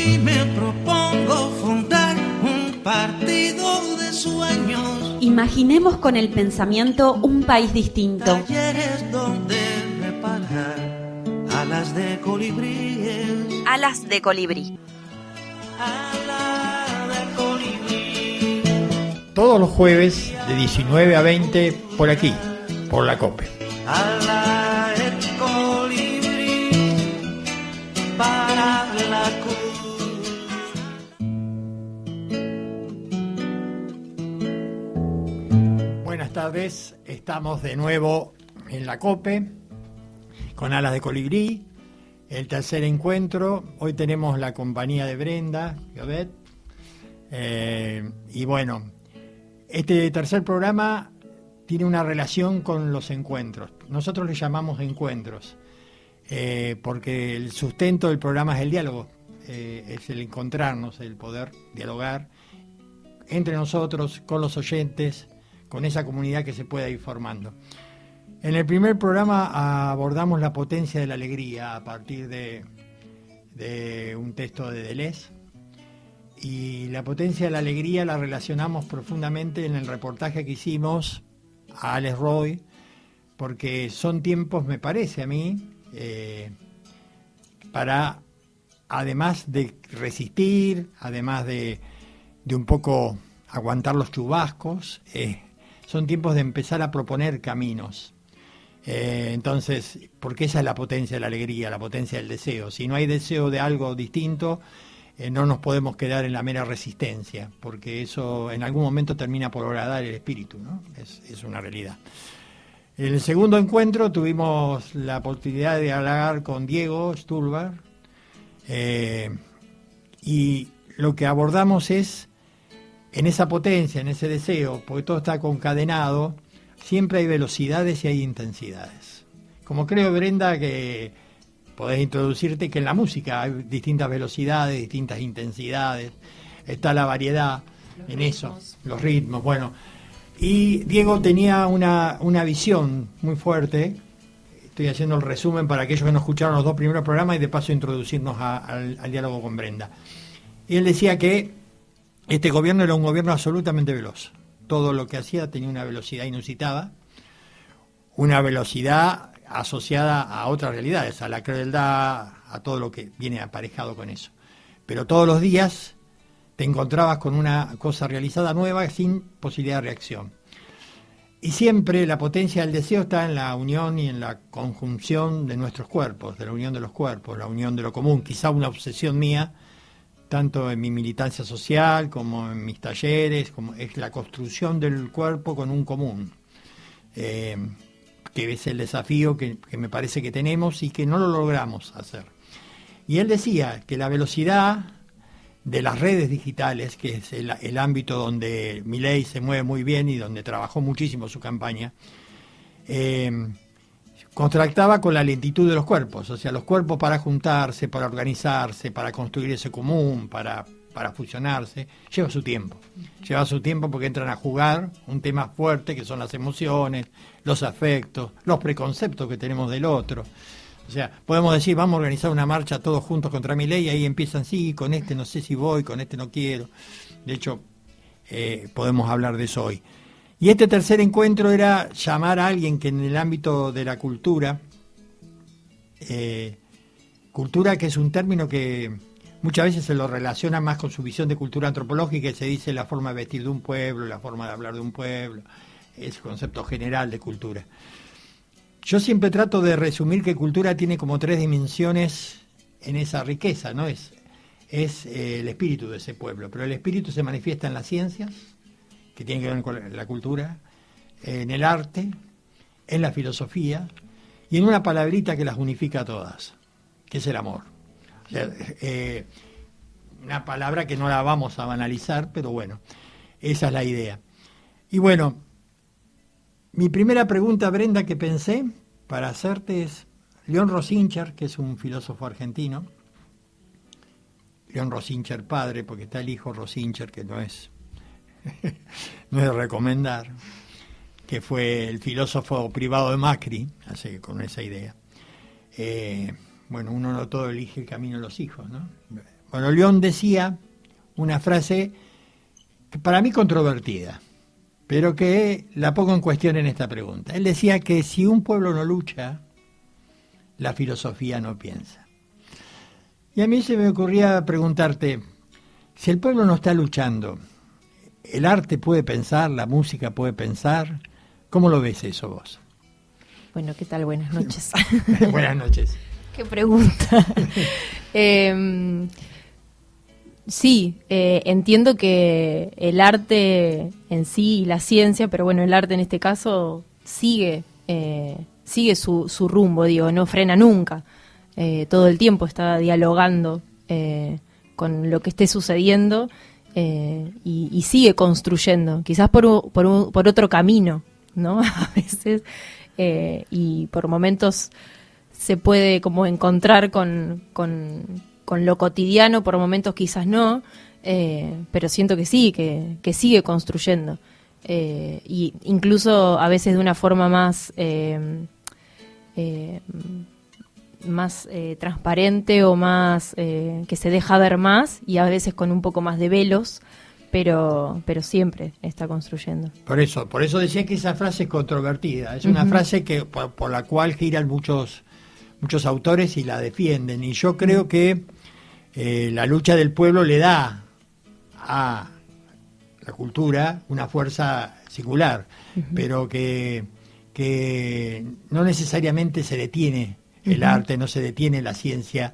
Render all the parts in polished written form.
y me propongo fundar un partido de sueños. Imaginemos con el pensamiento un país distinto. Talleres donde reparar alas de colibríes. Alas de colibrí. Alas de colibrí. Todos los jueves de 19 a 20 por aquí, por la COPE. Alas de colibrí para la cruz. Buenas tardes, estamos de nuevo en la COPE con Alas de Colibrí, el tercer encuentro. Hoy tenemos la compañía de Brenda Llobet, y bueno, este tercer programa tiene una relación con los encuentros. Nosotros le llamamos encuentros, porque el sustento del programa es el diálogo, es el encontrarnos, el poder dialogar entre nosotros, con los oyentes, con esa comunidad que se pueda ir formando. En el primer programa abordamos la potencia de la alegría a partir de un texto de Deleuze, y la potencia de la alegría la relacionamos profundamente en el reportaje que hicimos a Alex Roy, porque son tiempos, me parece a mí, para, además de resistir, además de un poco aguantar los chubascos, son tiempos de empezar a proponer caminos. Entonces, porque esa es la potencia de la alegría, la potencia del deseo. Si no hay deseo de algo distinto, no nos podemos quedar en la mera resistencia, porque eso en algún momento termina por horadar el espíritu, ¿no? Es una realidad. En el segundo encuentro tuvimos la oportunidad de hablar con Diego Stulbar, y lo que abordamos es, en esa potencia, en ese deseo, porque todo está concadenado, siempre hay velocidades y hay intensidades. Como creo, Brenda, que podés introducirte, que en la música hay distintas velocidades, distintas intensidades, está la variedad en eso, los ritmos, bueno. Y Diego tenía una visión muy fuerte. Estoy haciendo el resumen para aquellos que no escucharon los dos primeros programas y de paso introducirnos al diálogo con Brenda. Y él decía que este gobierno era un gobierno absolutamente veloz. Todo lo que hacía tenía una velocidad inusitada, una velocidad asociada a otras realidades, a la crueldad, a todo lo que viene aparejado con eso. Pero todos los días te encontrabas con una cosa realizada nueva sin posibilidad de reacción. Y siempre la potencia del deseo está en la unión y en la conjunción de nuestros cuerpos, de la unión de los cuerpos, la unión de lo común. Quizá una obsesión mía, tanto en mi militancia social como en mis talleres, como es la construcción del cuerpo con un común, que es el desafío que me parece que tenemos y que no lo logramos hacer. Y él decía que la velocidad de las redes digitales, que es el ámbito donde Milei se mueve muy bien y donde trabajó muchísimo su campaña, contractaba con la lentitud de los cuerpos, o sea, los cuerpos para juntarse, para organizarse, para construir ese común, para fusionarse, lleva su tiempo porque entran a jugar un tema fuerte que son las emociones, los afectos, los preconceptos que tenemos del otro. O sea, podemos decir, vamos a organizar una marcha todos juntos contra Milei, y ahí empiezan, sí, con este no sé si voy, con este no quiero. De hecho, podemos hablar de eso hoy. Y este tercer encuentro era llamar a alguien que en el ámbito de la cultura, cultura que es un término que muchas veces se lo relaciona más con su visión de cultura antropológica, y se dice la forma de vestir de un pueblo, la forma de hablar de un pueblo, ese concepto general de cultura. Yo siempre trato de resumir que cultura tiene como tres dimensiones en esa riqueza, ¿no? Es el espíritu de ese pueblo, pero el espíritu se manifiesta en las ciencias, que tienen que ver con la cultura, en el arte, en la filosofía, y en una palabrita que las unifica a todas, que es el amor. O sea, una palabra que no la vamos a banalizar, pero bueno, esa es la idea. Y bueno, mi primera pregunta, Brenda, que pensé para hacerte es, León Rosíncher, que es un filósofo argentino, León Rosíncher padre, porque está el hijo Rosíncher, que no es de recomendar, que fue el filósofo privado de Macri, así que con esa idea. Bueno, uno no todo elige el camino de los hijos, ¿no? Bueno, León decía una frase que para mí controvertida, pero que la pongo en cuestión en esta pregunta. Él decía que si un pueblo no lucha, la filosofía no piensa. Y a mí se me ocurría preguntarte, si el pueblo no está luchando, ¿el arte puede pensar, la música puede pensar? ¿Cómo lo ves eso vos? Bueno, ¿qué tal? Buenas noches. Buenas noches. Qué pregunta. Sí, entiendo que el arte en sí y la ciencia, pero bueno, el arte en este caso sigue su rumbo, digo, no frena nunca. Todo el tiempo está dialogando con lo que esté sucediendo y sigue construyendo, quizás por otro camino, ¿no? A veces, y por momentos se puede como encontrar con lo cotidiano, por momentos quizás no, pero siento que sí, que sigue construyendo. Y incluso a veces de una forma más transparente o más que se deja ver más, y a veces con un poco más de velos, pero siempre está construyendo. Por eso decía que esa frase es controvertida, es una frase que por la cual giran muchos autores y la defienden, y yo creo que la lucha del pueblo le da a la cultura una fuerza singular, pero que no necesariamente se detiene el arte, no se detiene la ciencia,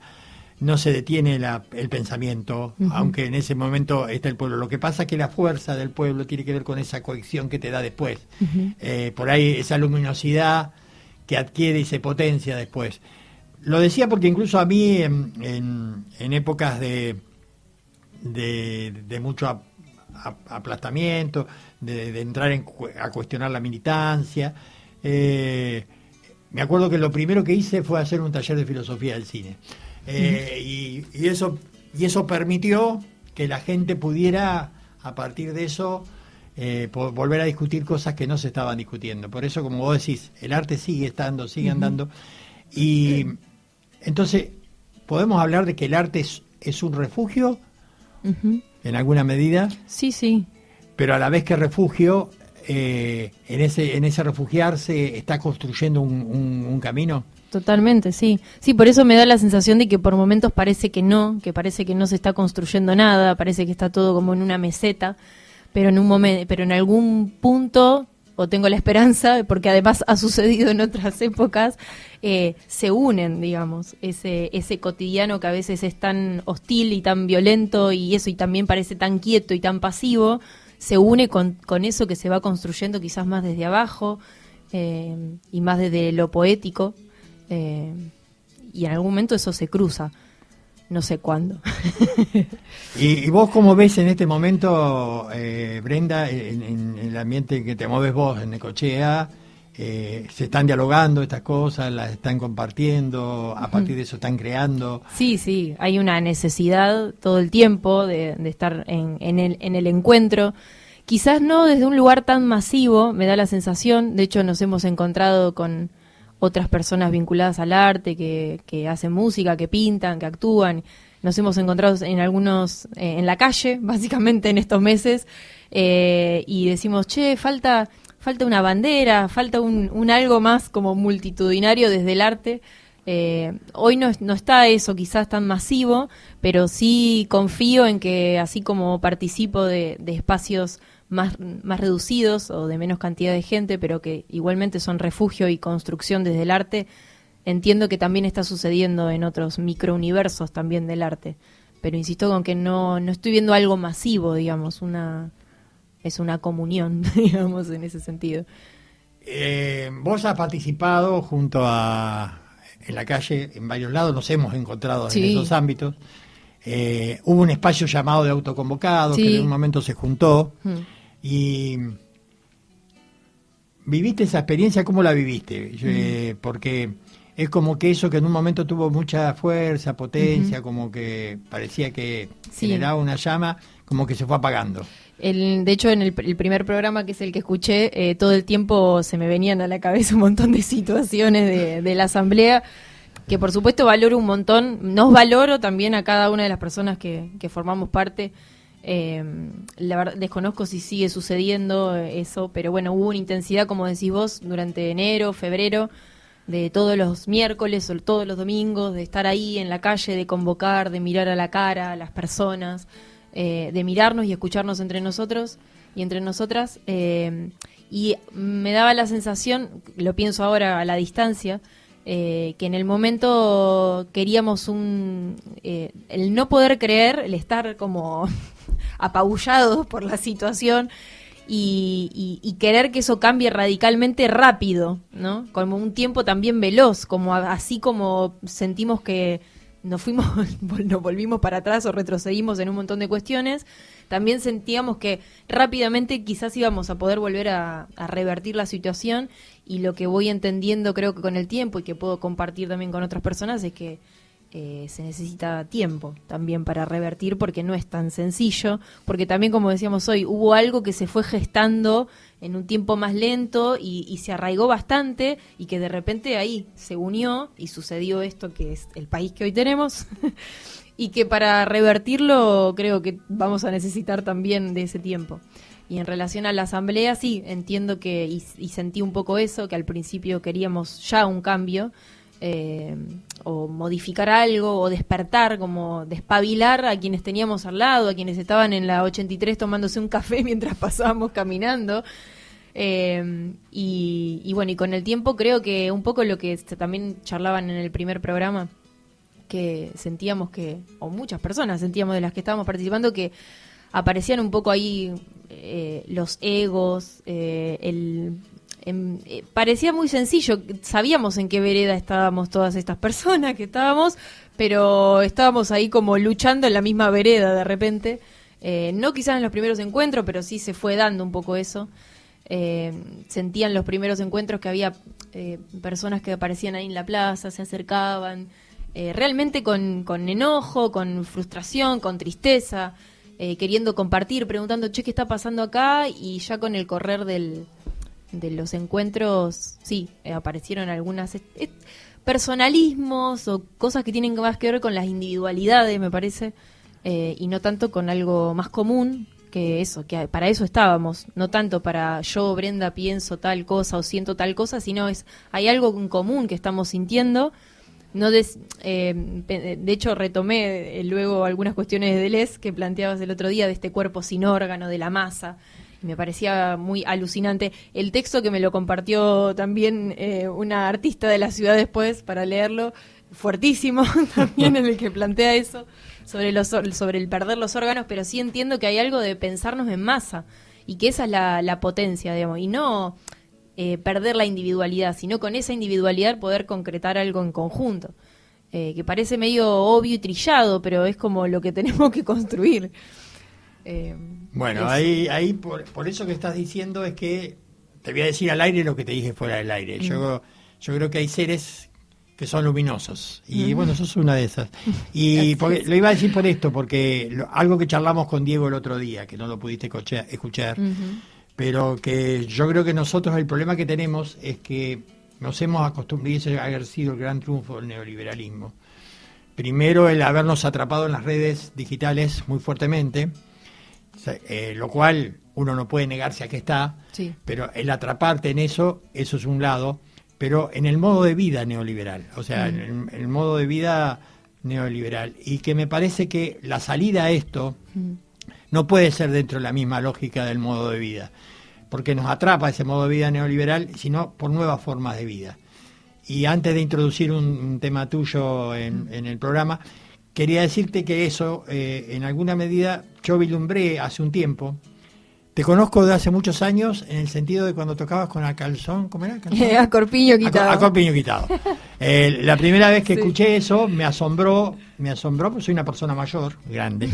no se detiene el pensamiento, aunque en ese momento está el pueblo. Lo que pasa es que la fuerza del pueblo tiene que ver con esa cohesión que te da después. Por ahí esa luminosidad que adquiere y se potencia después. Lo decía porque incluso a mí en épocas de mucho aplastamiento, de entrar a cuestionar la militancia, me acuerdo que lo primero que hice fue hacer un taller de filosofía del cine. Y eso permitió que la gente pudiera, a partir de eso, volver a discutir cosas que no se estaban discutiendo. Por eso, como vos decís, el arte sigue andando. Y entonces, ¿podemos hablar de que el arte es un refugio en alguna medida? Sí, sí. Pero a la vez que refugio, en ese refugiarse está construyendo un camino. Totalmente, sí. Sí, por eso me da la sensación de que por momentos parece que no se está construyendo nada, parece que está todo como en una meseta, pero en algún punto, o tengo la esperanza, porque además ha sucedido en otras épocas, se unen, digamos, ese cotidiano que a veces es tan hostil y tan violento y también parece tan quieto y tan pasivo, se une con eso que se va construyendo quizás más desde abajo y más desde lo poético. Y en algún momento eso se cruza, no sé cuándo. ¿Y vos cómo ves en este momento, Brenda, en el ambiente en que te mueves vos, en Necochea? ¿Se están dialogando estas cosas, las están compartiendo, a partir de eso están creando? Sí, hay una necesidad todo el tiempo de estar en el encuentro. Quizás no desde un lugar tan masivo, me da la sensación. De hecho, nos hemos encontrado con otras personas vinculadas al arte, que hacen música, que pintan, que actúan. Nos hemos encontrado en algunos, en la calle, básicamente en estos meses, y decimos, falta una bandera, falta un algo más como multitudinario desde el arte. Hoy no está eso quizás tan masivo, pero sí confío en que así como participo de espacios más reducidos o de menos cantidad de gente, pero que igualmente son refugio y construcción desde el arte, entiendo que también está sucediendo en otros microuniversos también del arte. Pero insisto con que no estoy viendo algo masivo, digamos, es una comunión, digamos, en ese sentido. Vos has participado en la calle, en varios lados, nos hemos encontrado en esos ámbitos. Hubo un espacio llamado de autoconvocados, que en un momento se juntó. Y ¿viviste esa experiencia? ¿Cómo la viviste? Porque es como que eso que en un momento tuvo mucha fuerza, potencia, como que parecía que generaba una llama, como que se fue apagando. De hecho, en el primer programa, que es el que escuché, todo el tiempo se me venían a la cabeza un montón de situaciones de la asamblea. que por supuesto valoro un montón, nos valoro también a cada una de las personas que formamos parte. La verdad, desconozco si sigue sucediendo eso, pero bueno, hubo una intensidad, como decís vos, durante enero, febrero, de todos los miércoles o todos los domingos, de estar ahí en la calle, de convocar, de mirar a la cara a las personas, de mirarnos y escucharnos entre nosotros y entre nosotras, y me daba la sensación, lo pienso ahora a la distancia, que en el momento queríamos el no poder creer, el estar como apabullados por la situación y querer que eso cambie radicalmente rápido, ¿no? Como un tiempo también veloz, como así como sentimos que nos volvimos para atrás o retrocedimos en un montón de cuestiones, también sentíamos que rápidamente quizás íbamos a poder volver a revertir la situación, y lo que voy entendiendo creo que con el tiempo y que puedo compartir también con otras personas es que se necesita tiempo también para revertir, porque no es tan sencillo, porque también, como decíamos hoy, hubo algo que se fue gestando en un tiempo más lento y se arraigó bastante, y que de repente ahí se unió y sucedió esto que es el país que hoy tenemos y que para revertirlo creo que vamos a necesitar también de ese tiempo. Y en relación a la asamblea, sí, entiendo que y sentí un poco eso, que al principio queríamos ya un cambio, o modificar algo, o despertar, como despabilar a quienes teníamos al lado, a quienes estaban en la 83 tomándose un café mientras pasábamos caminando. Y bueno, y con el tiempo creo que un poco lo que también charlaban en el primer programa, que sentíamos que, o muchas personas sentíamos de las que estábamos participando, que aparecían un poco ahí los egos, parecía muy sencillo, sabíamos en qué vereda estábamos todas estas personas que estábamos, pero estábamos ahí como luchando en la misma vereda de repente, no quizás en los primeros encuentros, pero sí se fue dando un poco eso. Sentían los primeros encuentros que había personas que aparecían ahí en la plaza, se acercaban, realmente con enojo, con frustración, con tristeza, queriendo compartir, preguntando, che, ¿qué está pasando acá? Y ya con el correr de los encuentros, sí, aparecieron algunas personalismos o cosas que tienen más que ver con las individualidades, me parece, y no tanto con algo más común, que eso, que para eso estábamos, no tanto para yo, Brenda, pienso tal cosa o siento tal cosa, sino hay algo en común que estamos sintiendo. No de hecho retomé luego algunas cuestiones de Deleuze que planteabas el otro día, de este cuerpo sin órgano, de la masa, y me parecía muy alucinante el texto que me lo compartió también una artista de la ciudad después para leerlo, fuertísimo también, en el que plantea eso sobre el perder los órganos, pero sí entiendo que hay algo de pensarnos en masa, y que esa es la potencia, digamos, y no perder la individualidad, sino con esa individualidad poder concretar algo en conjunto, que parece medio obvio y trillado, pero es como lo que tenemos que construir. Bueno, eso. ahí por eso que estás diciendo es que te voy a decir al aire lo que te dije fuera del aire. Yo creo que hay seres que son luminosos, y bueno, sos una de esas. Y lo iba a decir por esto, porque algo que charlamos con Diego el otro día, que no lo pudiste escuchar, pero que yo creo que nosotros el problema que tenemos es que nos hemos acostumbrado, y ese ha haber sido el gran triunfo del neoliberalismo. Primero, el habernos atrapado en las redes digitales muy fuertemente, lo cual uno no puede negarse a que está, sí. Pero el atraparte en eso es un lado, pero en el modo de vida neoliberal, o sea, en el modo de vida neoliberal, y que me parece que la salida a esto no puede ser dentro de la misma lógica del modo de vida, porque nos atrapa ese modo de vida neoliberal, sino por nuevas formas de vida. Y antes de introducir un tema tuyo en el programa, quería decirte que eso, en alguna medida, yo vislumbré hace un tiempo. Te conozco de hace muchos años en el sentido de cuando tocabas con a calzón, ¿cómo era? A corpiño quitado. A corpiño quitado. La primera vez que escuché eso me asombró, porque soy una persona mayor, grande,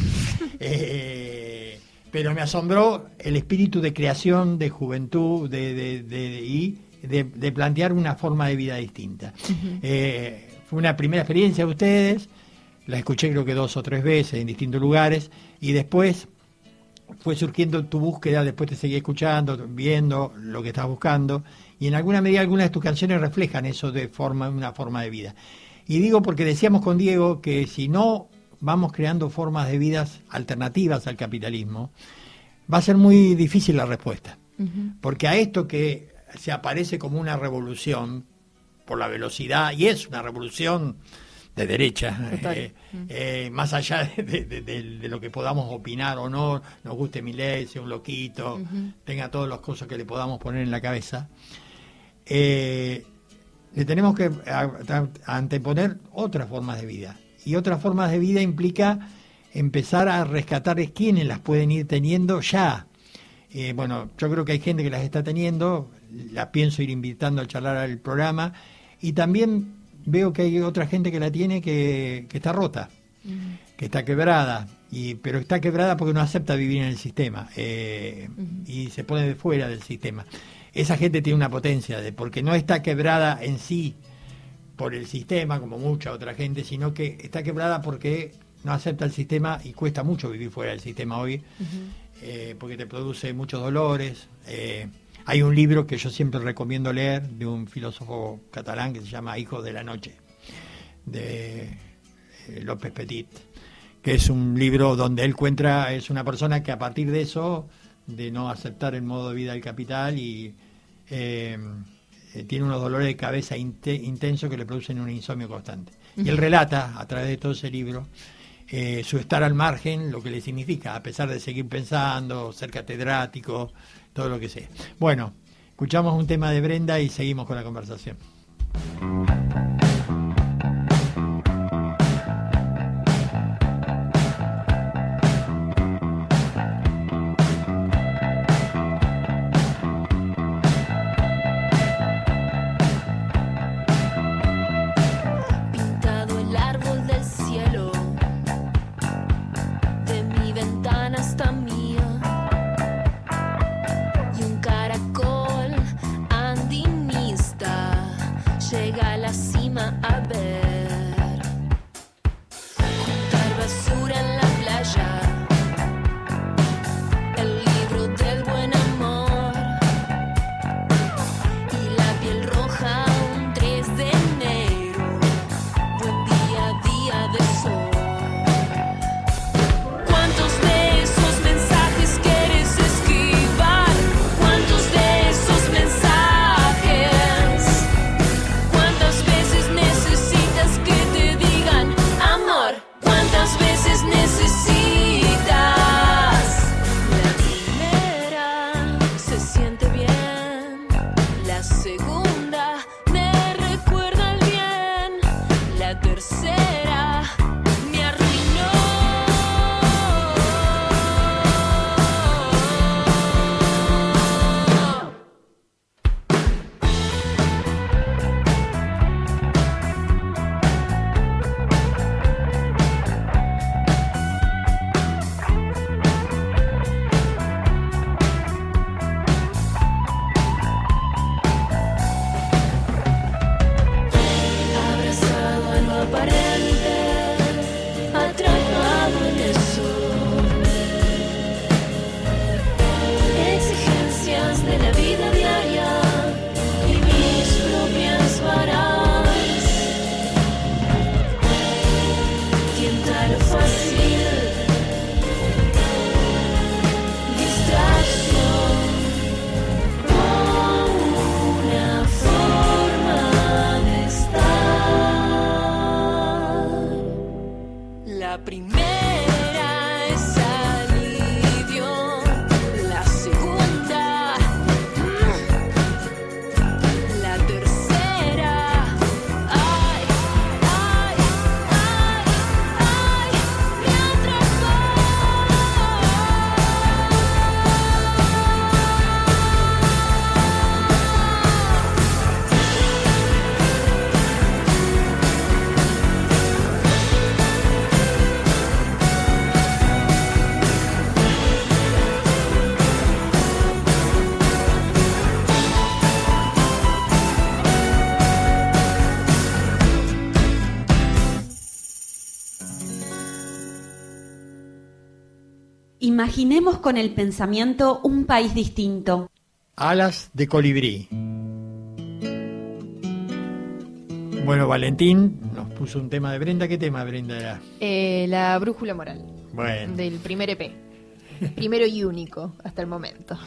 pero me asombró el espíritu de creación, de juventud, de plantear una forma de vida distinta. Fue una primera experiencia de ustedes, la escuché creo que 2 o 3 veces en distintos lugares, y después fue surgiendo tu búsqueda, después te seguí escuchando, viendo lo que estás buscando, y en alguna medida algunas de tus canciones reflejan eso de una forma de vida. Y digo porque decíamos con Diego que si no vamos creando formas de vidas alternativas al capitalismo, va a ser muy difícil la respuesta. Porque a esto que se aparece como una revolución por la velocidad, y es una revolución de derecha, más allá de lo que podamos opinar o no, nos guste Milei, sea un loquito, tenga todas las cosas que le podamos poner en la cabeza, le tenemos que anteponer otras formas de vida. Y otras formas de vida implica empezar a rescatar quiénes las pueden ir teniendo ya. Bueno, yo creo que hay gente que las está teniendo, la pienso ir invitando a charlar al programa, y también veo que hay otra gente que la tiene que está rota, que está quebrada, pero está quebrada porque no acepta vivir en el sistema y se pone de fuera del sistema. Esa gente tiene una potencia, porque no está quebrada en sí por el sistema, como mucha otra gente, sino que está quebrada porque no acepta el sistema y cuesta mucho vivir fuera del sistema hoy, porque te produce muchos dolores. Hay un libro que yo siempre recomiendo leer de un filósofo catalán que se llama Hijos de la Noche, de López Petit, que es un libro donde él cuenta, es una persona que a partir de eso, de no aceptar el modo de vida del capital, y tiene unos dolores de cabeza intensos que le producen un insomnio constante. Y él relata a través de todo ese libro su estar al margen, lo que le significa, a pesar de seguir pensando, ser catedrático, todo lo que sea. Bueno, escuchamos un tema de Brenda y seguimos con la conversación. Imaginemos con el pensamiento un país distinto. Alas de colibrí. Bueno, Valentín nos puso un tema de Brenda. ¿Qué tema, Brenda, era? La brújula moral. Bueno. Del primer EP. Primero y único hasta el momento.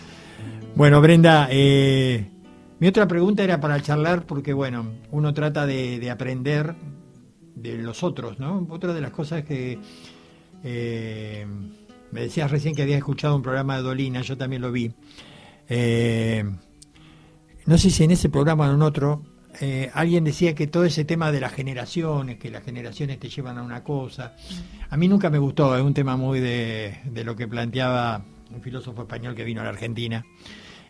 Bueno, Brenda, mi otra pregunta era para charlar porque, bueno, uno trata de aprender de los otros, ¿no? Otra de las cosas que me decías recién que habías escuchado un programa de Dolina, yo también lo vi. No sé si en ese programa o en otro, alguien decía que todo ese tema de las generaciones, que las generaciones te llevan a una cosa, a mí nunca me gustó, es un tema muy de lo que planteaba un filósofo español que vino a la Argentina,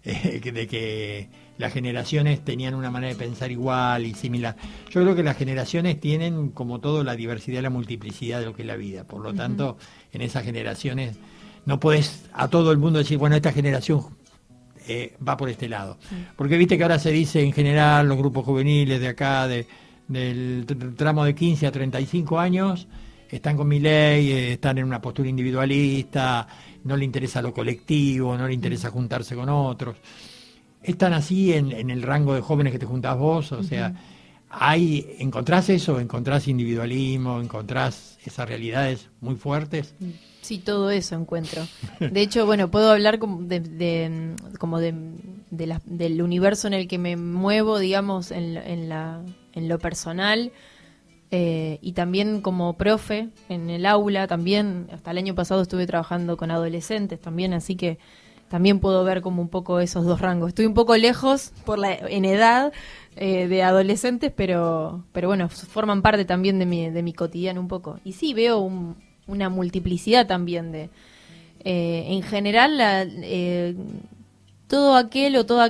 de que las generaciones tenían una manera de pensar igual y similar. Yo creo que las generaciones tienen, como todo, la diversidad y la multiplicidad de lo que es la vida. Por lo tanto, en esas generaciones no podés a todo el mundo decir, bueno, esta generación va por este lado. Porque viste que ahora se dice en general, los grupos juveniles de acá, del tramo de 15 a 35 años, están con Milei, están en una postura individualista, no le interesa lo colectivo, no le interesa juntarse con otros. ¿Están así en el rango de jóvenes que te juntás vos? O sea, ¿encontrás eso? ¿Encontrás individualismo? ¿Encontrás esas realidades muy fuertes? Sí, todo eso encuentro. De hecho, bueno, puedo hablar del universo en el que me muevo, digamos, en lo personal, y también como profe en el aula, también hasta el año pasado estuve trabajando con adolescentes también, así que también puedo ver como un poco esos dos rangos. Estoy un poco lejos en edad de adolescentes, pero bueno, forman parte también de mi cotidiano un poco. Y sí, veo una multiplicidad también en general, todo aquel o toda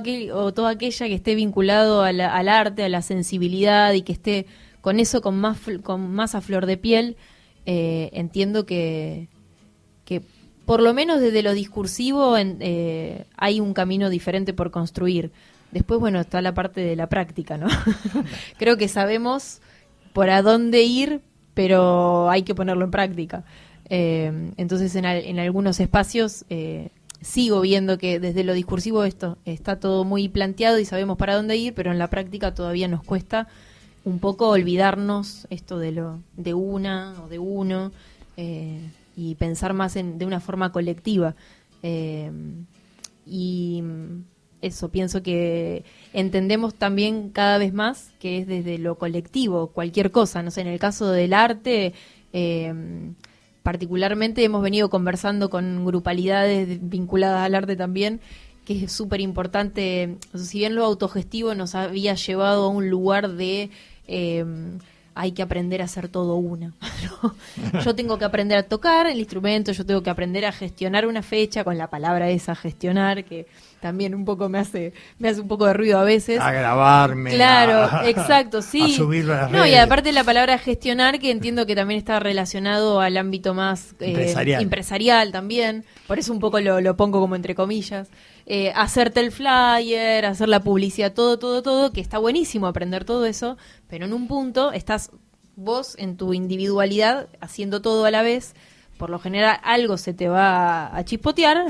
aquella que esté vinculado al arte, a la sensibilidad y que esté con eso con más a flor de piel, entiendo que por lo menos desde lo discursivo hay un camino diferente por construir. Después, bueno, está la parte de la práctica, ¿no? Creo que sabemos por a dónde ir, pero hay que ponerlo en práctica. Entonces, en algunos espacios sigo viendo que desde lo discursivo esto está todo muy planteado y sabemos para dónde ir, pero en la práctica todavía nos cuesta un poco olvidarnos esto de una o de uno, y pensar más de una forma colectiva. Y eso, pienso que entendemos también cada vez más que es desde lo colectivo, cualquier cosa. No sé, en el caso del arte, particularmente hemos venido conversando con grupalidades vinculadas al arte también, que es súper importante. O sea, si bien lo autogestivo nos había llevado a un lugar de hay que aprender a hacer todo una. Yo tengo que aprender a tocar el instrumento, yo tengo que aprender a gestionar una fecha, con la palabra esa, gestionar, que también un poco me hace un poco de ruido a veces. A grabarme. Claro, exacto, sí. A subirlo a las redes. No, y aparte la palabra gestionar, que entiendo que también está relacionado al ámbito más empresarial también, por eso un poco lo pongo como entre comillas. Hacerte el flyer, hacer la publicidad, todo, que está buenísimo aprender todo eso, pero en un punto estás vos en tu individualidad haciendo todo a la vez, por lo general algo se te va a chispotear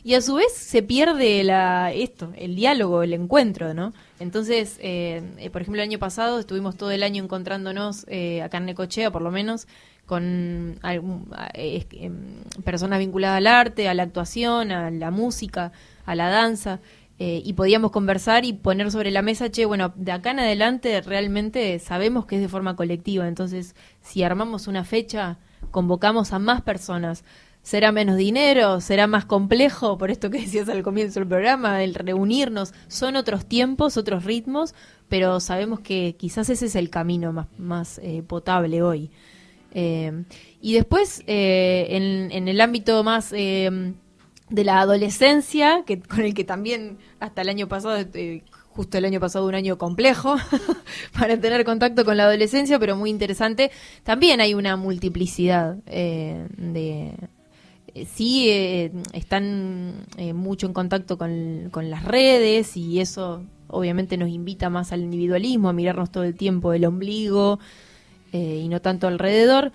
y a su vez se pierde el diálogo, el encuentro, ¿no? Entonces, por ejemplo, el año pasado estuvimos todo el año encontrándonos acá en Necochea, por lo menos, con personas vinculadas al arte, a la actuación, a la música, a la danza, y podíamos conversar y poner sobre la mesa, bueno, de acá en adelante realmente sabemos que es de forma colectiva, entonces si armamos una fecha, convocamos a más personas. ¿Será menos dinero? ¿Será más complejo? Por esto que decías al comienzo del programa, el reunirnos. Son otros tiempos, otros ritmos, pero sabemos que quizás ese es el camino más potable hoy. Y después, en el ámbito más de la adolescencia, con el que también hasta el año pasado, justo el año pasado, un año complejo para tener contacto con la adolescencia, pero muy interesante, también hay una multiplicidad sí, están mucho en contacto con las redes, y eso obviamente nos invita más al individualismo, a mirarnos todo el tiempo el ombligo, y no tanto alrededor,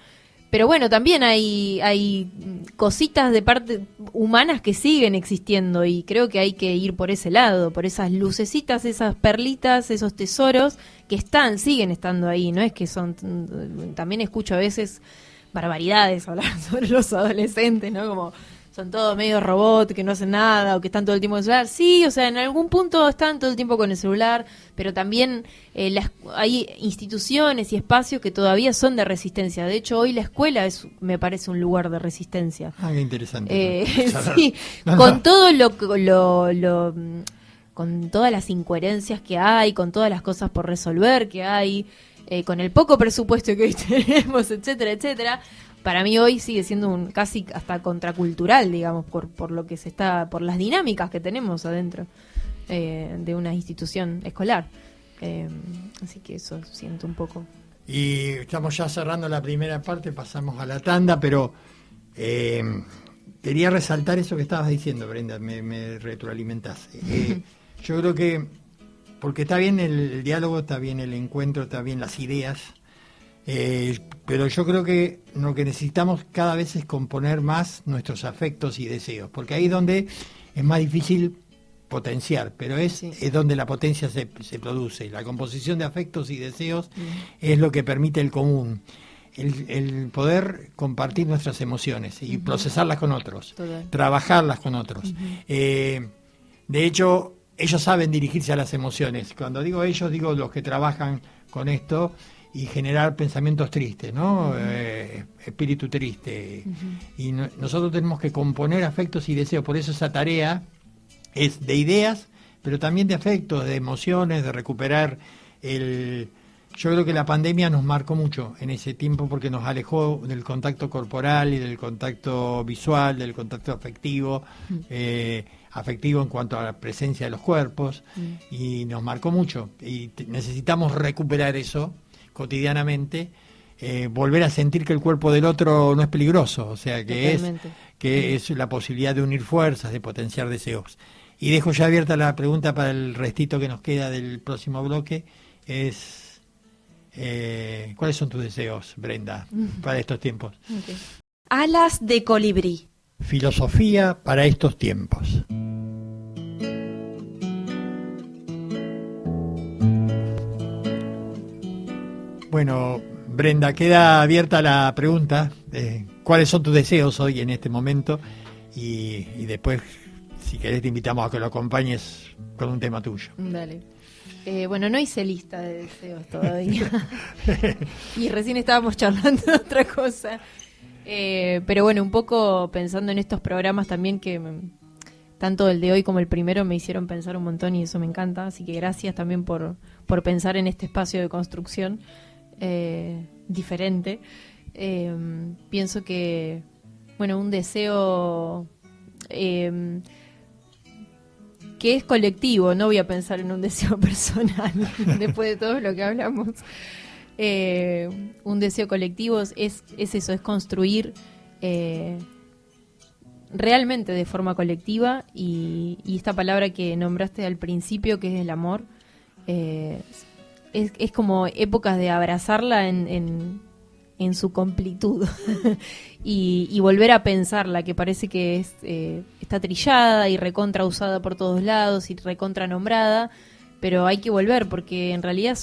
Pero bueno, también hay cositas de parte humanas que siguen existiendo y creo que hay que ir por ese lado, por esas lucecitas, esas perlitas, esos tesoros que siguen estando ahí, no es que son... También escucho a veces barbaridades hablar sobre los adolescentes, ¿no? Como son todos medio robot, que no hacen nada o que están todo el tiempo con el celular. Sí, o sea, en algún punto están todo el tiempo con el celular, pero también hay instituciones y espacios que todavía son de resistencia. De hecho, hoy la escuela me parece un lugar de resistencia. Ah, qué interesante. Sí, con todo con todas las incoherencias que hay, con todas las cosas por resolver que hay, con el poco presupuesto que hoy tenemos, etcétera, etcétera. Para mí hoy sigue siendo casi hasta contracultural, digamos, por lo que por las dinámicas que tenemos adentro de una institución escolar. Así que eso siento un poco. Y estamos ya cerrando la primera parte, pasamos a la tanda, pero quería resaltar eso que estabas diciendo, Brenda, me retroalimentás. Yo creo que, porque está bien el diálogo, está bien el encuentro, está bien las ideas, pero yo creo que lo que necesitamos cada vez es componer más nuestros afectos y deseos, porque ahí es donde es más difícil potenciar, pero es donde la potencia se produce. La composición de afectos y deseos es lo que permite el común, el poder compartir nuestras emociones y procesarlas con otros, trabajarlas con otros. De hecho, ellos saben dirigirse a las emociones. Cuando digo ellos, digo los que trabajan con esto, y generar pensamientos tristes, ¿no? Espíritu triste. Y nosotros tenemos que componer afectos y deseos. Por eso esa tarea es de ideas, pero también de afectos, de emociones, de recuperar Yo creo que la pandemia nos marcó mucho en ese tiempo porque nos alejó del contacto corporal y del contacto visual, del contacto afectivo, afectivo en cuanto a la presencia de los cuerpos, y nos marcó mucho. Y necesitamos recuperar eso cotidianamente, volver a sentir que el cuerpo del otro no es peligroso, o sea, que es la posibilidad de unir fuerzas, de potenciar deseos. Y dejo ya abierta la pregunta para el restito que nos queda del próximo bloque, es ¿cuáles son tus deseos, Brenda, para estos tiempos? Alas de colibrí. Filosofía para estos tiempos. Bueno, Brenda, queda abierta la pregunta de cuáles son tus deseos hoy en este momento y después, si querés, te invitamos a que lo acompañes con un tema tuyo. Dale. Bueno, no hice lista de deseos todavía y recién estábamos charlando de otra cosa, pero bueno, un poco pensando en estos programas también que tanto el de hoy como el primero me hicieron pensar un montón y eso me encanta, así que gracias también por pensar en este espacio de construcción diferente. Pienso que, bueno, un deseo que es colectivo, no voy a pensar en un deseo personal después de todo lo que hablamos. Un deseo colectivo es eso, es construir realmente de forma colectiva y esta palabra que nombraste al principio, que es el amor, es como épocas de abrazarla en su completud y volver a pensarla, que parece que está trillada y recontra usada por todos lados y recontra nombrada, pero hay que volver porque en realidad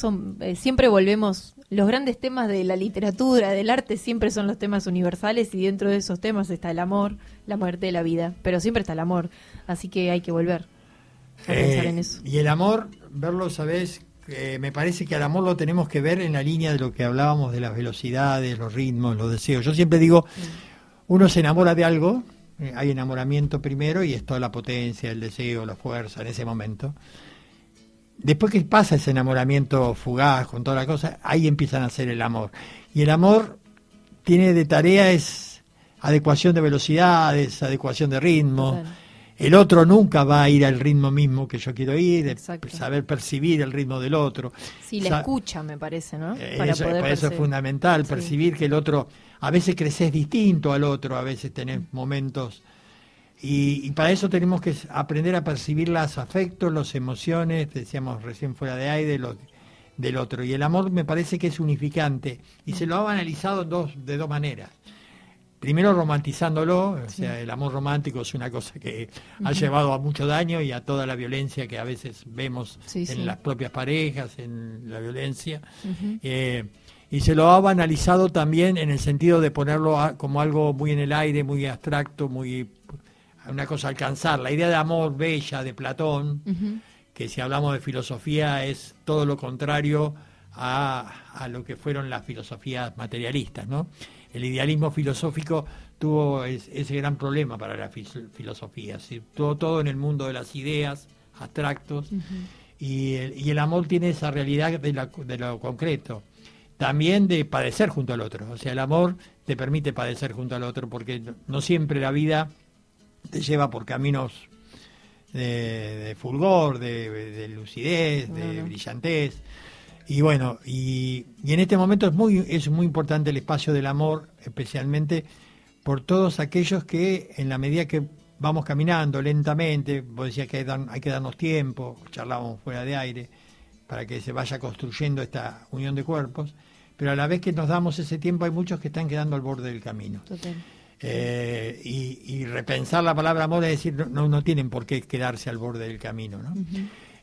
siempre volvemos. Los grandes temas de la literatura, del arte, siempre son los temas universales y dentro de esos temas está el amor, la muerte, la vida, pero siempre está el amor, así que hay que volver a pensar en eso. Y el amor, verlo, ¿sabés? Me parece que al amor lo tenemos que ver en la línea de lo que hablábamos de las velocidades, los ritmos, los deseos. Yo siempre digo, uno se enamora de algo, hay enamoramiento primero y es toda la potencia, el deseo, la fuerza en ese momento. Después que pasa ese enamoramiento fugaz con toda la cosa, ahí empiezan a hacer el amor. Y el amor tiene de tarea es adecuación de velocidades, adecuación de ritmo. Claro. El otro nunca va a ir al ritmo mismo que yo quiero ir, saber percibir el ritmo del otro. Sí, la escucha me parece, ¿no? Para eso es fundamental, percibir que el otro, a veces creces distinto al otro, a veces tenés momentos, y para eso tenemos que aprender a percibir los afectos, las emociones, decíamos recién fuera de aire, del otro. Y el amor me parece que es unificante. Y se lo ha analizado de dos maneras. Primero romantizándolo, o sea, el amor romántico es una cosa que ha llevado a mucho daño y a toda la violencia que a veces vemos en las propias parejas, en la violencia. Y se lo ha banalizado también en el sentido de ponerlo como algo muy en el aire, muy abstracto, muy una cosa a alcanzar. La idea de amor bella de Platón, que si hablamos de filosofía es todo lo contrario a lo que fueron las filosofías materialistas, ¿no? El idealismo filosófico tuvo ese gran problema para la filosofía, ¿sí? Todo en el mundo de las ideas, abstractos, y el amor tiene esa realidad de lo concreto, también de padecer junto al otro. O sea, el amor te permite padecer junto al otro, porque no siempre la vida te lleva por caminos de fulgor, de lucidez, de brillantez. Y bueno, y en este momento es muy importante el espacio del amor, especialmente por todos aquellos que en la medida que vamos caminando lentamente, vos decías que hay que darnos tiempo, charlábamos fuera de aire, para que se vaya construyendo esta unión de cuerpos, pero a la vez que nos damos ese tiempo hay muchos que están quedando al borde del camino. Total. Y repensar la palabra amor es decir, no tienen por qué quedarse al borde del camino, ¿no?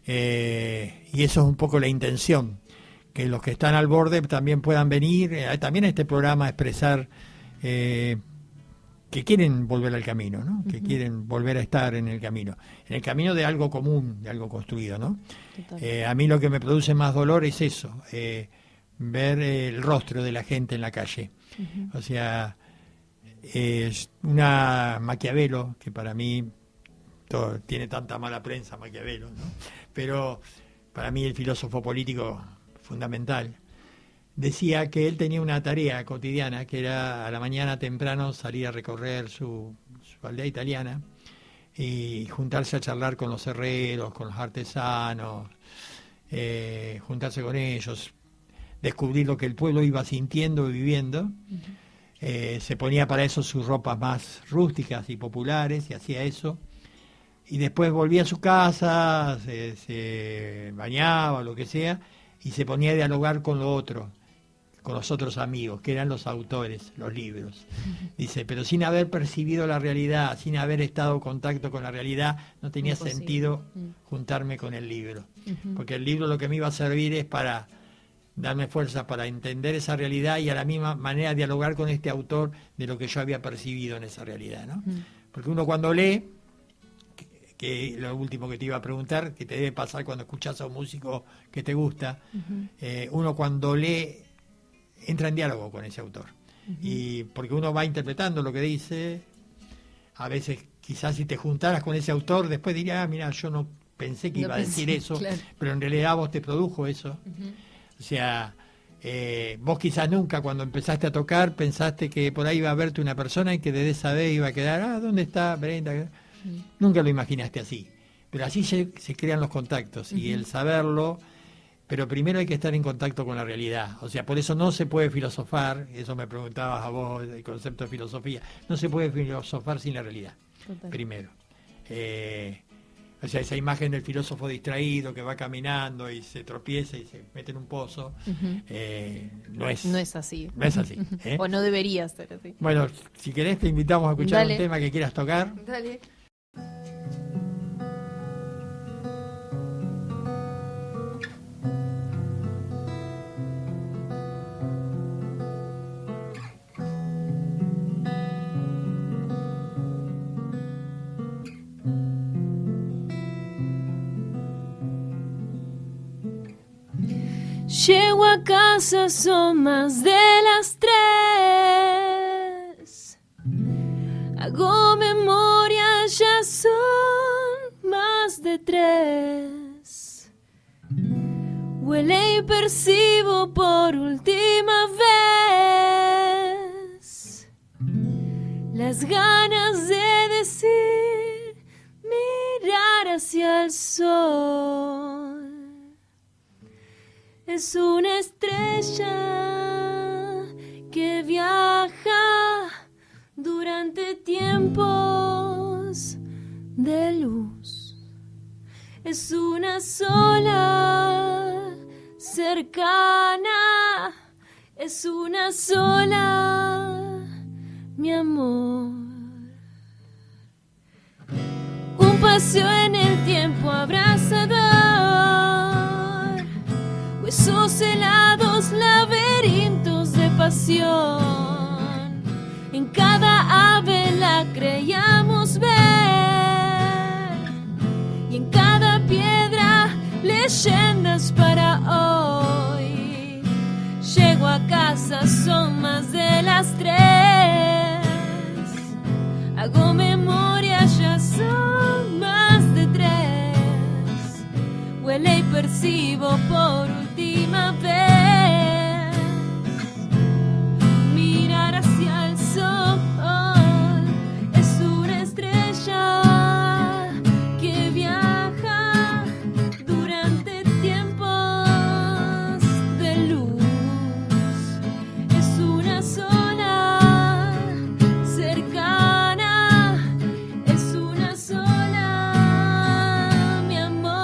Y eso es un poco la intención, que los que están al borde también puedan venir, también a este programa expresar que quieren volver al camino, ¿no? Que quieren volver a estar en el camino de algo común, de algo construido, ¿no? A mí lo que me produce más dolor es eso, ver el rostro de la gente en la calle. O sea, es una Maquiavelo, que para mí tiene tanta mala prensa Maquiavelo, ¿no? Pero para mí el filósofo político fundamental, decía que él tenía una tarea cotidiana, que era a la mañana temprano salir a recorrer su aldea italiana y juntarse a charlar con los herreros, con los artesanos, juntarse con ellos, descubrir lo que el pueblo iba sintiendo y viviendo. Se ponía para eso sus ropas más rústicas y populares y hacía eso. Y después volvía a su casa, se bañaba, lo que sea, y se ponía a dialogar con lo otro, con los otros amigos, que eran los autores, los libros. Dice, pero sin haber percibido la realidad, sin haber estado en contacto con la realidad, no tenía sentido juntarme con el libro. Porque el libro lo que me iba a servir es para darme fuerza para entender esa realidad y a la misma manera dialogar con este autor de lo que yo había percibido en esa realidad, ¿no? Porque uno cuando lee, que lo último que te iba a preguntar, que te debe pasar cuando escuchas a un músico que te gusta, uno cuando lee entra en diálogo con ese autor, y porque uno va interpretando lo que dice. A veces quizás si te juntaras con ese autor después dirías, mira, yo no pensé que iba a decir eso, claro, pero en realidad vos te produjo eso. O sea, vos quizás nunca cuando empezaste a tocar pensaste que por ahí iba a verte una persona y que desde esa vez iba a quedar, ¿dónde está Brenda? Nunca lo imaginaste así, pero así se crean los contactos y el saberlo, pero primero hay que estar en contacto con la realidad. O sea, por eso no se puede filosofar, eso me preguntabas a vos, el concepto de filosofía, no se puede filosofar sin la realidad. Total. Primero. O sea, esa imagen del filósofo distraído que va caminando y se tropieza y se mete en un pozo, no es así. No es así. O no debería ser así. Bueno, si querés te invitamos a escuchar Dale. un tema que quieras tocar. Dale. Llego a casa, son más de las 3. Hago memoria, ya son más de 3. Huele y percibo por última vez las ganas de decir, mirar hacia el sol. Es una estrella que viaja durante tiempos de luz. Es una sola cercana, es una sola, mi amor. Un paseo en el tiempo abrazador, huesos helados, laberintos de pasión. En cada ave la creíamos ver, y en cada piedra leyendas para hoy. Llego a casa, son más de las 3. Hago memoria, ya son más de 3. Huele y percibo por última vez. Mirar hacia el sol es una estrella que viaja durante tiempos de luz. Es una sola, cercana, es una sola, mi amor.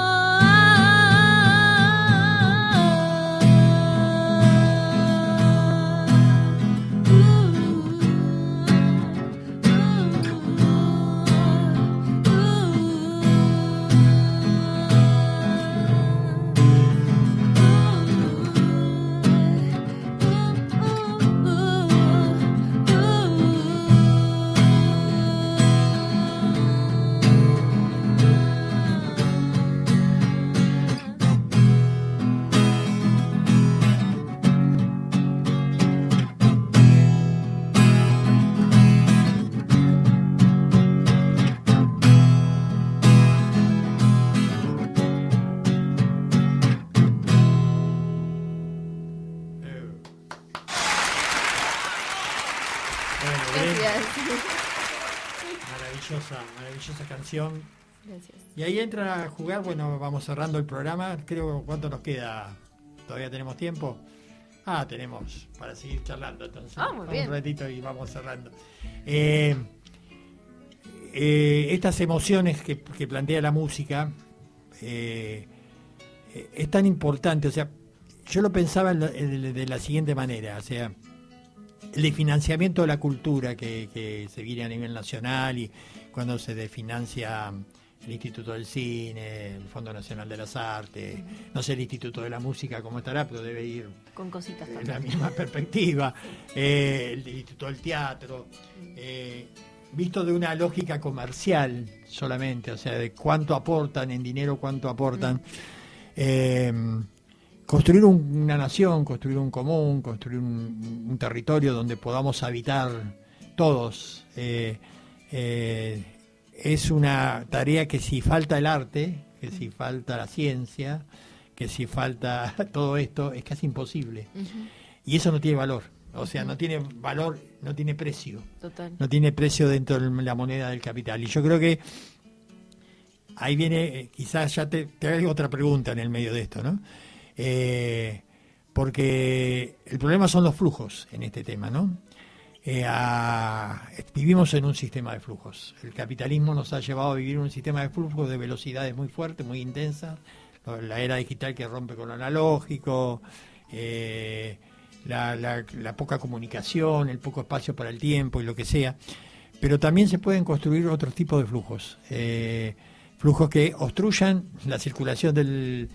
Bueno, Brenda, Gracias. maravillosa canción. Gracias. Y ahí entra a jugar, bueno, vamos cerrando el programa. Creo, ¿cuánto nos queda? ¿Todavía tenemos tiempo? Tenemos para seguir charlando, entonces. Muy bien. Un ratito y vamos cerrando. Estas emociones que plantea la música es tan importante, o sea, yo lo pensaba de la siguiente manera, o sea, el financiamiento de la cultura que se viene a nivel nacional y cuando se desfinancia el Instituto del Cine, el Fondo Nacional de las Artes, no sé el Instituto de la Música cómo estará, pero debe ir Con cositas en también. la misma perspectiva, el Instituto del Teatro, visto de una lógica comercial solamente, o sea, de cuánto aportan en dinero, cuánto aportan. Construir una nación, construir un común, construir un territorio donde podamos habitar todos, es una tarea que si falta el arte, que si falta la ciencia, que si falta todo esto, es casi imposible. Y eso no tiene valor, o sea, no tiene valor, no tiene precio. Total. No tiene precio dentro de la moneda del capital. Y yo creo que ahí viene, quizás ya te hago otra pregunta en el medio de esto, ¿no? Porque el problema son los flujos en este tema, ¿no? Vivimos en un sistema de flujos. El capitalismo nos ha llevado a vivir un sistema de flujos de velocidades muy fuertes, muy intensas. La era digital que rompe con lo analógico, la poca comunicación, el poco espacio para el tiempo y lo que sea. Pero también se pueden construir otros tipos de flujos. Flujos que obstruyan la circulación del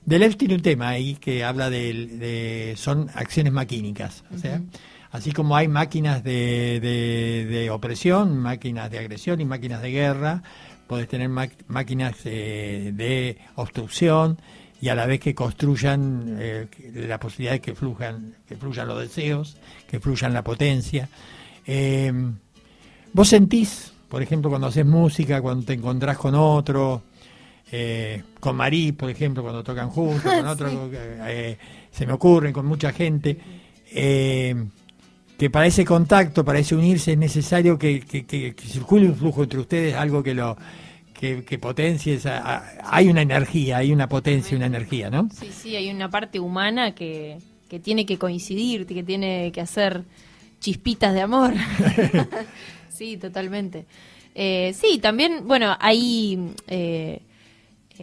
Deleuze tiene un tema ahí que habla son acciones maquínicas, o sea, así como hay máquinas de opresión, máquinas de agresión y máquinas de guerra, podés tener máquinas de obstrucción y a la vez que construyan la posibilidad de que fluyan los deseos, que fluyan la potencia. Vos sentís, por ejemplo, cuando haces música, cuando te encontrás con otro, con Marí, por ejemplo, cuando tocan juntos, con otro, se me ocurren con mucha gente, que para ese contacto, para ese unirse, es necesario que circule un flujo entre ustedes, algo que potencie hay una energía, hay una potencia, una energía, ¿no? Sí, hay una parte humana que tiene que coincidir, que tiene que hacer chispitas de amor. Sí, totalmente. Sí, también, bueno, hay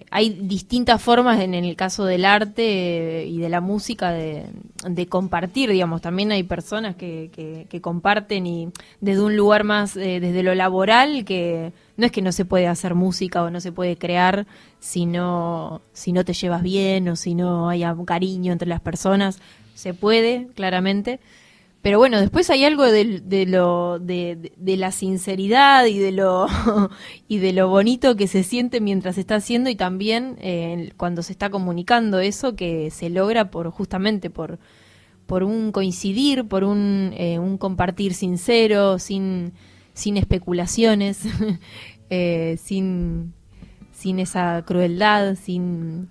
hay distintas formas en el caso del arte y de la música de compartir, digamos. También hay personas que comparten y desde un lugar más, desde lo laboral, que no es que no se puede hacer música o no se puede crear si no te llevas bien o si no hay un cariño entre las personas. Se puede, claramente. Pero bueno, después hay algo de la sinceridad y de lo y de lo bonito que se siente mientras se está haciendo, y también cuando se está comunicando eso, que se logra justamente por un coincidir, por un compartir sincero, sin especulaciones, sin esa crueldad, sin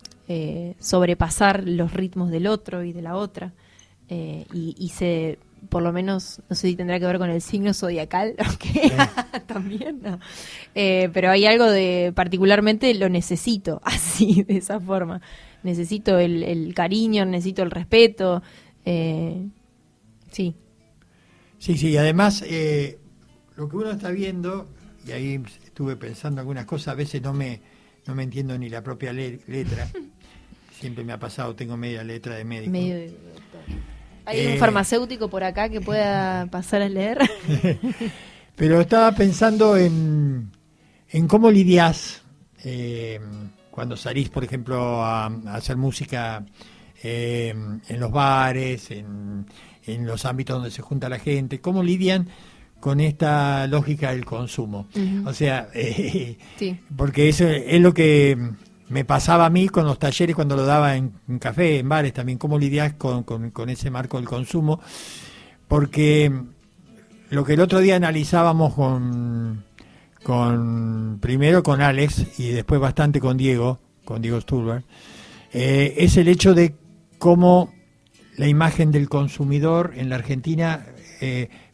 sobrepasar los ritmos del otro y de la otra, y se, por lo menos, no sé si tendrá que ver con el signo zodiacal, que también, no. Pero hay algo de, particularmente lo necesito así, de esa forma. Necesito el cariño, necesito el respeto. Sí. Sí, además, lo que uno está viendo, y ahí estuve pensando algunas cosas, a veces no me entiendo ni la propia letra. Siempre me ha pasado, tengo media letra de médico. ¿Hay un farmacéutico por acá que pueda pasar a leer? Pero estaba pensando en cómo lidiás cuando salís, por ejemplo, a hacer música en los bares, en los ámbitos donde se junta la gente. ¿Cómo lidian con esta lógica del consumo? Uh-huh. O sea, sí. Porque eso es lo que me pasaba a mí con los talleres cuando lo daba en café, en bares también. ¿Cómo lidiás con ese marco del consumo? Porque lo que el otro día analizábamos primero con Alex y después bastante con Diego Stulberg, es el hecho de cómo la imagen del consumidor en la Argentina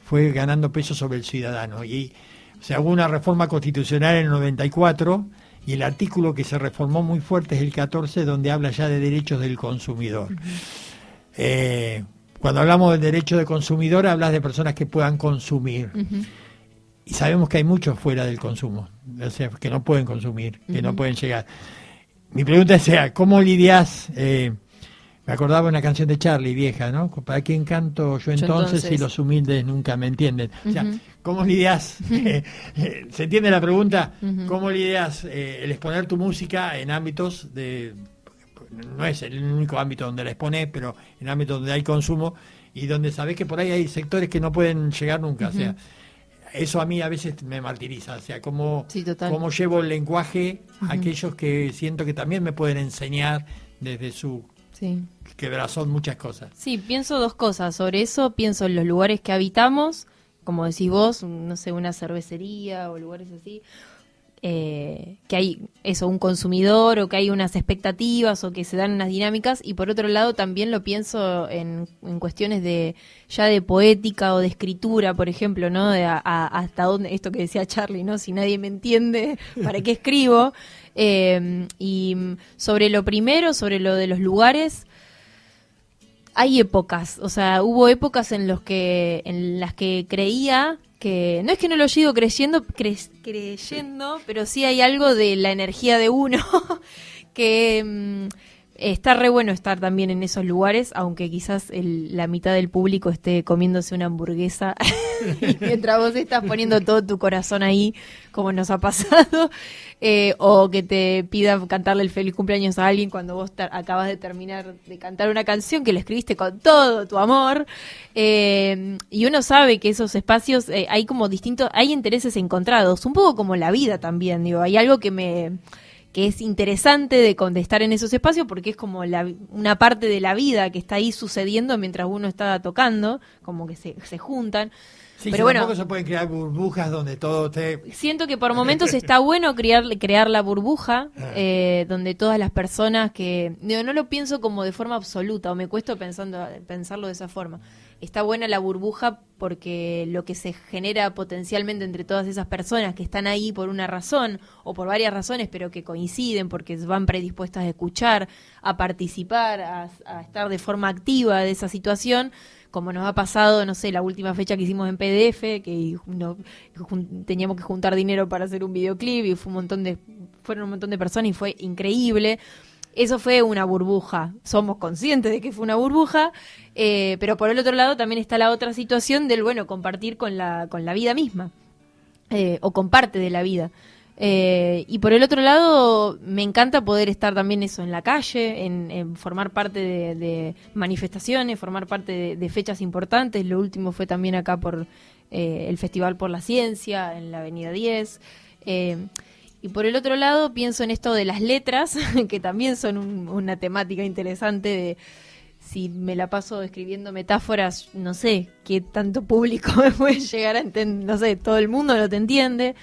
fue ganando peso sobre el ciudadano. Y se hubo una reforma constitucional en el 94, y el artículo que se reformó muy fuerte es el 14, donde habla ya de derechos del consumidor. Uh-huh. Cuando hablamos del derecho de consumidor, hablas de personas que puedan consumir. Uh-huh. Y sabemos que hay muchos fuera del consumo, o sea, que no pueden consumir, que uh-huh. no pueden llegar. Mi pregunta es, ¿cómo lidiás? Me acordaba de una canción de Charlie, vieja, ¿no? ¿Para quién canto yo entonces si los humildes nunca me entienden? O sea, ¿cómo lidiás? ¿Se entiende la pregunta? Uh-huh. ¿Cómo lidiás el exponer tu música en ámbitos no es el único ámbito donde la exponés, pero en ámbitos donde hay consumo y donde sabés que por ahí hay sectores que no pueden llegar nunca? Uh-huh. O sea, eso a mí a veces me martiriza. O sea, cómo llevo el lenguaje a aquellos que siento que también me pueden enseñar desde su... Sí. Que son muchas cosas. Sí, pienso dos cosas sobre eso. Pienso en los lugares que habitamos, como decís vos, no sé, una cervecería o lugares así, que hay eso, un consumidor, o que hay unas expectativas, o que se dan unas dinámicas. Y por otro lado también lo pienso en cuestiones de poética o de escritura, por ejemplo, ¿no? Hasta dónde, esto que decía Charlie, ¿no? Si nadie me entiende, ¿para qué escribo? Y sobre lo primero, sobre lo de los lugares, hay épocas, o sea, hubo épocas en las que creía que, no es que no lo sigo creyendo, pero sí hay algo de la energía de uno que está re bueno estar también en esos lugares, aunque quizás la mitad del público esté comiéndose una hamburguesa mientras vos estás poniendo todo tu corazón ahí, como nos ha pasado, o que te pida cantarle el feliz cumpleaños a alguien cuando vos acabas de terminar de cantar una canción que le escribiste con todo tu amor, y uno sabe que esos espacios hay como distintos, hay intereses encontrados, un poco como la vida también, digo, hay algo que es interesante de estar en esos espacios, porque es como una parte de la vida que está ahí sucediendo mientras uno está tocando, como que se juntan. Sí, pero bueno, tampoco se pueden crear burbujas donde todo esté... Siento que por momentos está bueno crear la burbuja, donde todas las personas que... no lo pienso como de forma absoluta, o me cuesta pensarlo de esa forma. Está buena la burbuja porque lo que se genera potencialmente entre todas esas personas que están ahí por una razón o por varias razones, pero que coinciden porque van predispuestas a escuchar, a participar, a estar de forma activa de esa situación, como nos ha pasado, no sé, la última fecha que hicimos en PDF, que teníamos que juntar dinero para hacer un videoclip y fue un montón de fueron un montón de personas y fue increíble. Eso fue una burbuja, somos conscientes de que fue una burbuja, pero por el otro lado también está la otra situación del, bueno, compartir con la vida misma, o con parte de la vida. Y por el otro lado, me encanta poder estar también eso en la calle, en formar parte de manifestaciones, formar parte de fechas importantes. Lo último fue también acá por el Festival por la Ciencia, en la Avenida 10. Y por el otro lado, pienso en esto de las letras, que también son una temática interesante de... Si me la paso escribiendo metáforas, no sé qué tanto público me puede llegar a entender, no sé, todo el mundo no te entiende.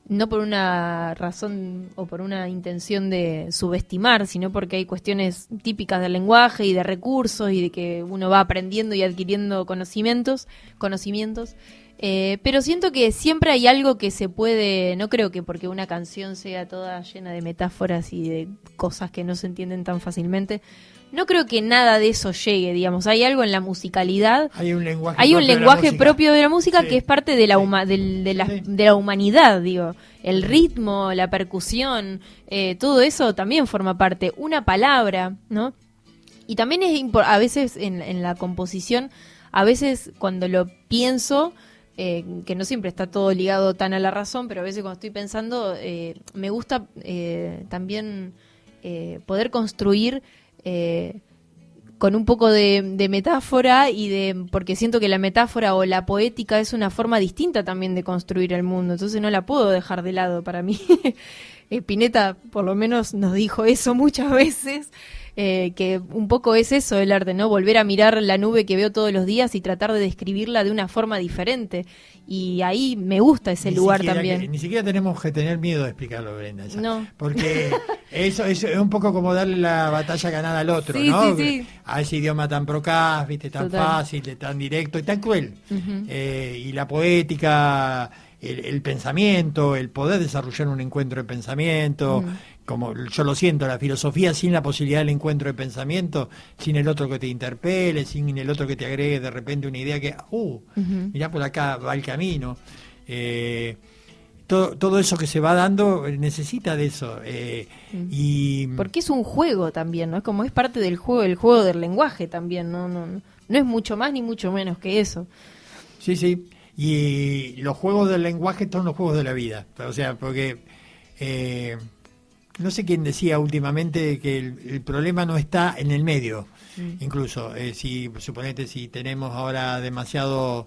No por una razón o por una intención de subestimar, sino porque hay cuestiones típicas del lenguaje y de recursos y de que uno va aprendiendo y adquiriendo conocimientos, pero siento que siempre hay algo que se puede, no creo que porque una canción sea toda llena de metáforas y de cosas que no se entienden tan fácilmente, no creo que nada de eso llegue, digamos. Hay algo en la musicalidad. Hay un lenguaje propio de la música sí. que es parte de de la humanidad, digo. El ritmo, la percusión, todo eso también forma parte. Una palabra, ¿no? Y también a veces en la composición, a veces cuando lo pienso, que no siempre está todo ligado tan a la razón, pero a veces cuando estoy pensando, me gusta también poder construir con un poco de metáfora porque siento que la metáfora o la poética es una forma distinta también de construir el mundo, entonces no la puedo dejar de lado para mí. Spinetta por lo menos nos dijo eso muchas veces, que un poco es eso el arte, ¿no? Volver a mirar la nube que veo todos los días y tratar de describirla de una forma diferente. Y ahí me gusta ese lugar también. Ni siquiera tenemos que tener miedo de explicarlo, Brenda. No. Porque eso es un poco como darle la batalla ganada al otro, sí, ¿no? Sí. A ese idioma tan procaz, ¿viste? Tan Total. fácil, tan directo y tan cruel. Y la poética, el pensamiento, el poder desarrollar un encuentro de pensamiento, como yo lo siento, la filosofía sin la posibilidad del encuentro de pensamiento, sin el otro que te interpele, sin el otro que te agregue de repente una idea que, mirá, por acá va el camino. Todo eso que se va dando necesita de eso. Y porque es un juego también, ¿no? Como es parte del juego, el juego del lenguaje también, no es mucho más ni mucho menos que eso. Sí, sí. Y los juegos del lenguaje son los juegos de la vida. O sea, porque no sé quién decía últimamente que el problema no está en el medio. Incluso, suponete, si tenemos ahora demasiado...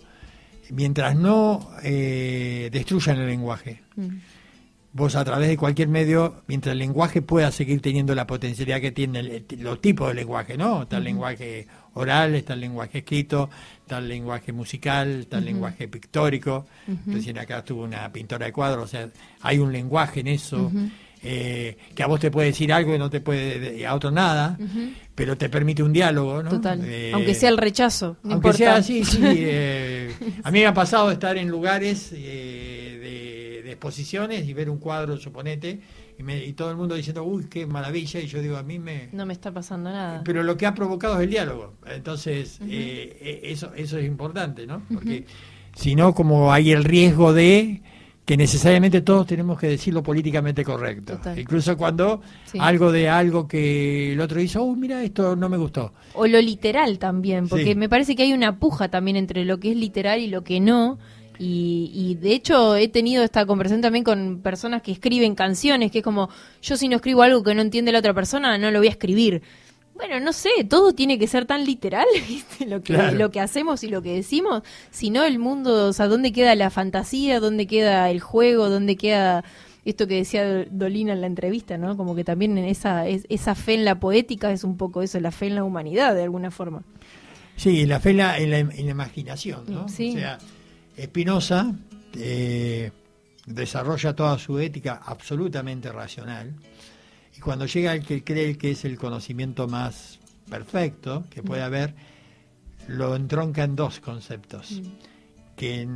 Mientras no destruyan el lenguaje, vos a través de cualquier medio, mientras el lenguaje pueda seguir teniendo la potencialidad que tiene los tipos de lenguaje, ¿no? Está el lenguaje oral, está el lenguaje escrito, está el lenguaje musical, está el lenguaje pictórico. Recién acá estuvo una pintora de cuadros, o sea, hay un lenguaje en eso. Que a vos te puede decir algo y no te puede a otro nada, pero te permite un diálogo, ¿no? Total. Aunque sea el rechazo, no aunque importa. sea así, sí. A mí me ha pasado estar en lugares de exposiciones y ver un cuadro, suponete, y todo el mundo diciendo, uy, qué maravilla, y yo digo, no me está pasando nada. Pero lo que ha provocado es el diálogo. Entonces, eso es importante, ¿no? Porque si no, como hay el riesgo de que necesariamente todos tenemos que decir lo políticamente correcto. Total. Incluso cuando algo que el otro hizo, mira, esto no me gustó. O lo literal también, porque me parece que hay una puja también entre lo que es literal y lo que no. Y de hecho he tenido esta conversación también con personas que escriben canciones, que es como, yo si no escribo algo que no entiende la otra persona, no lo voy a escribir. Bueno, no sé, todo tiene que ser tan literal, ¿viste? Lo que hacemos y lo que decimos, si no el mundo, o sea, ¿dónde queda la fantasía? ¿Dónde queda el juego? ¿Dónde queda esto que decía Dolina en la entrevista, ¿no? Como que también en esa fe en la poética es un poco eso, la fe en la humanidad, de alguna forma. Sí, la fe en la imaginación, ¿no? Sí. O sea, Spinoza desarrolla toda su ética absolutamente racional. Y cuando llega el que cree que es el conocimiento más perfecto que puede haber, lo entronca en dos conceptos. Que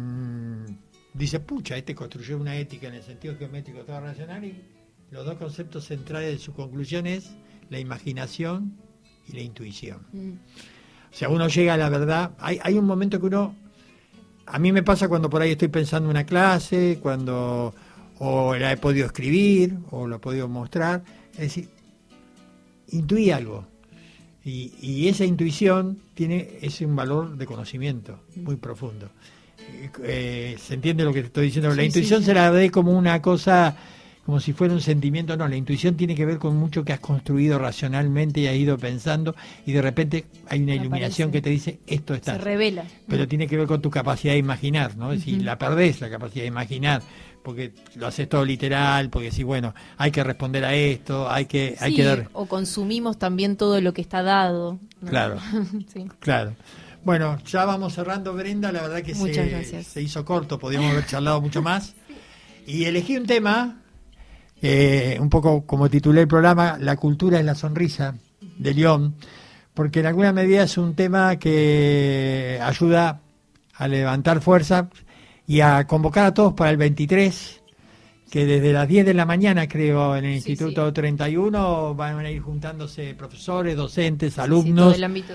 dice, pucha, construyó una ética en el sentido geométrico toda racional, y los dos conceptos centrales de su conclusión es la imaginación y la intuición. O sea, uno llega a la verdad. Hay un momento que a mí me pasa cuando por ahí estoy pensando en una clase, o la he podido escribir, o lo he podido mostrar. Es decir, intuí algo. Y esa intuición es un valor de conocimiento muy profundo. ¿Se entiende lo que te estoy diciendo? La intuición se la ve como una cosa, como si fuera un sentimiento. No, la intuición tiene que ver con mucho que has construido racionalmente y has ido pensando, y de repente hay una iluminación que te dice, esto está. Se revela. Pero tiene que ver con tu capacidad de imaginar, ¿no? Es decir, la perdés, la capacidad de imaginar, porque lo haces todo literal, porque decís, bueno, hay que responder a esto, hay que dar... o consumimos también todo lo que está dado, ¿no? Claro, Sí. claro. Bueno, ya vamos cerrando, Brenda, la verdad que se hizo corto, podíamos haber charlado mucho más. Y elegí un tema, un poco como titulé el programa, La cultura es la sonrisa, de León, porque en alguna medida es un tema que ayuda a levantar fuerza y a convocar a todos para el 23, que desde las 10 de la mañana, creo, en el Instituto 31 van a ir juntándose profesores, docentes, alumnos, todo el ámbito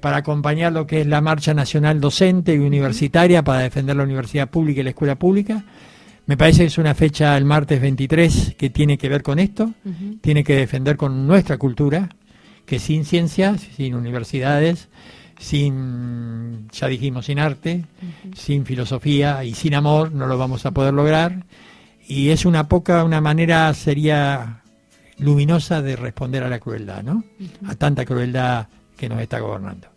para acompañar lo que es la marcha nacional docente y universitaria para defender la universidad pública y la escuela pública. Me parece que es una fecha, el martes 23, que tiene que ver con esto, tiene que defender con nuestra cultura, que sin ciencias, sin universidades, sin, ya dijimos, sin arte, sin filosofía y sin amor no lo vamos a poder lograr. Y es una manera sería luminosa de responder a la crueldad, ¿no? A tanta crueldad que nos está gobernando.